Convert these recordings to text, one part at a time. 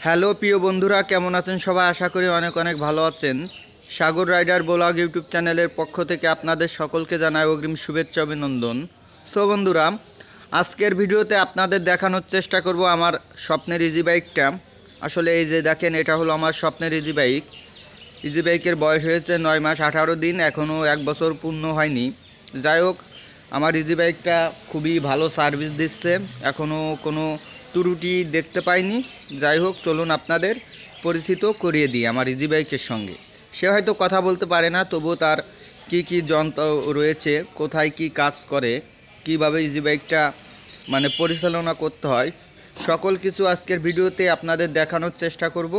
Hello প্রিয় বন্ধুরা, কেমন আছেন সবাই? আশা করি অনেক অনেক ভালো আছেন। সাগর রাইডার ব্লগ ইউটিউব চ্যানেলের পক্ষ থেকে আপনাদের সকলকে জানাই অগ্রিম শুভেচ্ছা অভিনন্দন। সো বন্ধুরা, আজকের ভিডিওতে আপনাদের দেখানোর চেষ্টা করব আমার স্বপ্নের ইজি বাইকটা। আসলে এই যে দেখেন, এটা হলো আমার স্বপ্নের ইজি বাইক। ইজি বাইকের বয়স হয়েছে 9 মাস 18 দিন, এখনও 1 বছর পূর্ণ হয়নি। যাই হোক, আমার ইজি বাইকটা খুবই ভালো সার্ভিস দিচ্ছে, এখনও কোনো ত্রুটি দেখতে পাইনি। যাই হোক, চলুন আপনাদের পরিচিত করিয়ে দিই আমার ইজি বাইকের সঙ্গে। সে হয়তো কথা বলতে পারে না, তবুও তার কি যন্ত্র রয়েছে, কোথায় কি কাজ করে, কিভাবে ইজি বাইকটা পরিচালনা করতে হয়, সকল কিছু আজকের ভিডিওতে আপনাদের দেখানোর চেষ্টা করব।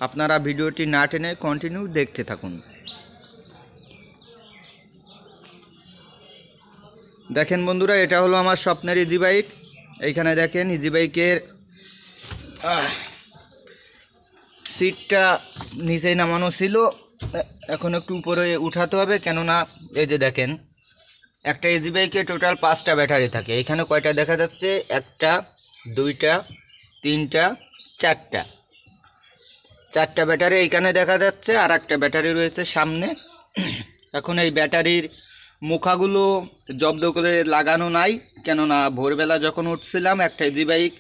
আপনারা ভিডিওটি না টেনে কন্টিনিউ দেখতে থাকুন। দেখেন বন্ধুরা, এটা হলো আমার স্বপ্নের ইজি বাইক। এইখানে দেখেন ইজি বাইকের সিটটা নিচেই নামানো ছিল, এখন একটু উপরে উঠাতে হবে, কেননা এই যে দেখেন, একটা ইজি বাইকে টোটাল 5টা ব্যাটারি থাকে। এখানে কয়টা দেখা যাচ্ছে? 1টা 2টা 3টা 4টা ব্যাটারি এইখানে দেখা যাচ্ছে, আর একটা ব্যাটারি রয়েছে সামনে। এখন এই ব্যাটারির মুখাগুলো জব্দ করে লাগানো নাই, কেননা ভোরবেলা যখন উঠছিলাম একটা ইজি বাইক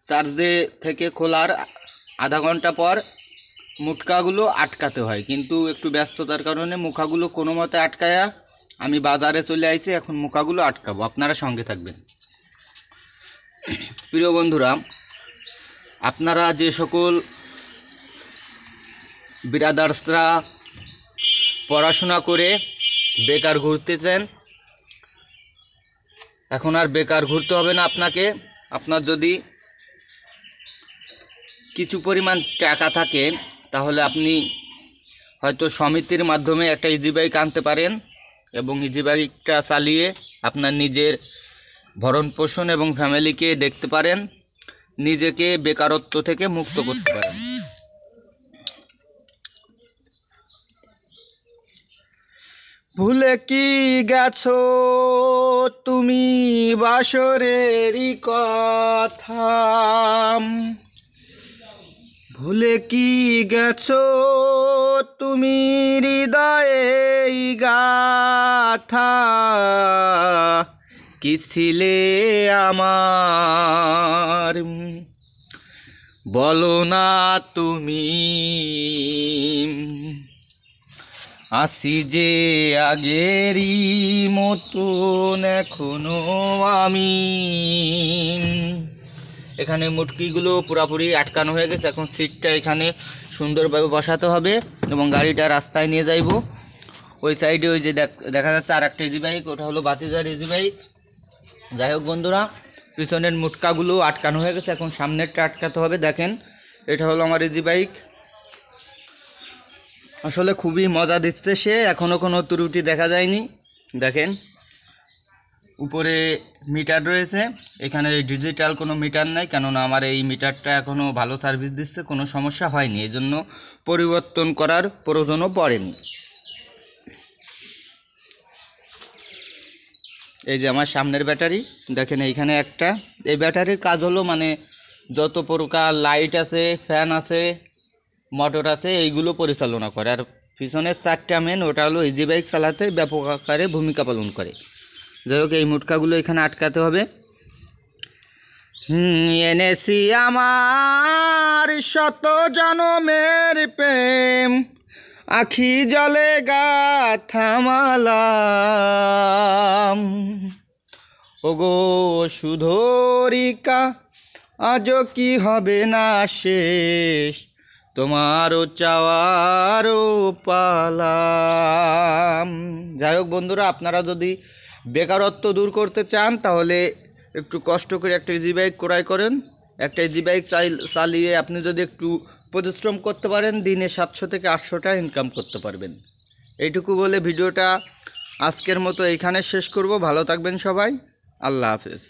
চার্জে থেকে খোলার আধা ঘন্টা পর মুটকাগুলো আটকাতে হয়, কিন্তু একটু ব্যস্ততার কারণে মুখাগুলো কোনো মতে আটকায়া আমি বাজারে চলে আইছি। এখন মুখাগুলো আটকাবো, আপনারা সঙ্গে থাকবেন। প্রিয় বন্ধুরা, আপনারা যে সকল ব্রাদার্সরা পড়াশোনা করে বেকার ঘুরতেছেন, এখন আর বেকার ঘুরতে হবে না আপনাকে। আপনার যদি কিছু পরিমাণ টাকা থাকে, তাহলে আপনি হয়তো সমিতির মাধ্যমে একটা ইজি বাইক আনতে পারেন এবং ইজি বাইকটা চালিয়ে আপনার নিজের ভরণ পোষণ এবং ফ্যামিলিকে দেখতে পারেন, নিজেকে বেকারত্ব থেকে মুক্ত করতে পারেন। ভুলে কি গেছো তুমি বাসরেরই কথা, ভুলে কি গেছো তুমি হৃদয়ে গাথা, কি ছিলে আমার বলো না তুমি, আসি যে আগেরই মতন এখনো আমি। এখানে মুটকিগুলো পুরাপুরি আটকানো হয়ে গেছে, এখন সিটটা এখানে সুন্দরভাবে বসাতে হবে এবং গাড়িটা রাস্তায় নিয়ে যাইব। ওই সাইডে ওই যে দেখা যাচ্ছে আর একটা ইজি বাইক, ওটা হলো বাতিজার ইজি বাইক। যাই হোক বন্ধুরা, পিছনের মুটকাগুলো আটকানো হয়ে গেছে, এখন সামনেরটা আটকাতে হবে। দেখেন, এটা হলো আমার ইজি বাইক। আসলে খুবই মজা দিচ্ছে সে, এখনও কোনো ত্রুটি দেখা যায়নি। দেখেন, উপরে মিটার রয়েছে, এখানে ডিজিটাল কোনো মিটার নাই, কেননা আমার এই মিটারটা এখনও ভালো সার্ভিস দিচ্ছে, কোনো সমস্যা হয়নি, এই জন্য পরিবর্তন করার প্রয়োজনও পড়েনি। এই যে আমার সামনের ব্যাটারি দেখেন, এইখানে একটা, এই ব্যাটারির কাজ হলো যত প্রকার লাইট আছে, ফ্যান আছে, মোটর আছে, এইগুলো পরিচালনা করে। আর পিছনের 4টা মেন, ওটা হলো ইজি বাইক চালাতে ব্যাপক আকারে ভূমিকা পালন করে। যাই হোক, এই মুটকাগুলো এখানে আটকাতে হবে। এনেছি আমার শত জনমের প্রেম, আখি জলে গাথা মালা, ওগো সুধরিকা আজও কি হবে না শেষ, তোমারও চাওয়ারও পালা। যাই হোক বন্ধুরা, আপনারা যদি বেকারত্ব দূর করতে চান, তাহলে একটু কষ্ট করে একটা ইজি বাইক ক্রয় করেন। একটা ইজি বাইক চালিয়ে আপনি যদি একটু পরিশ্রম করতে পারেন, দিনে 700 থেকে 800 টাকা ইনকাম করতে পারবেন। এইটুকু বলে ভিডিওটা আজকের মতো এইখানে শেষ করব। ভালো থাকবেন সবাই, আল্লাহ হাফেজ।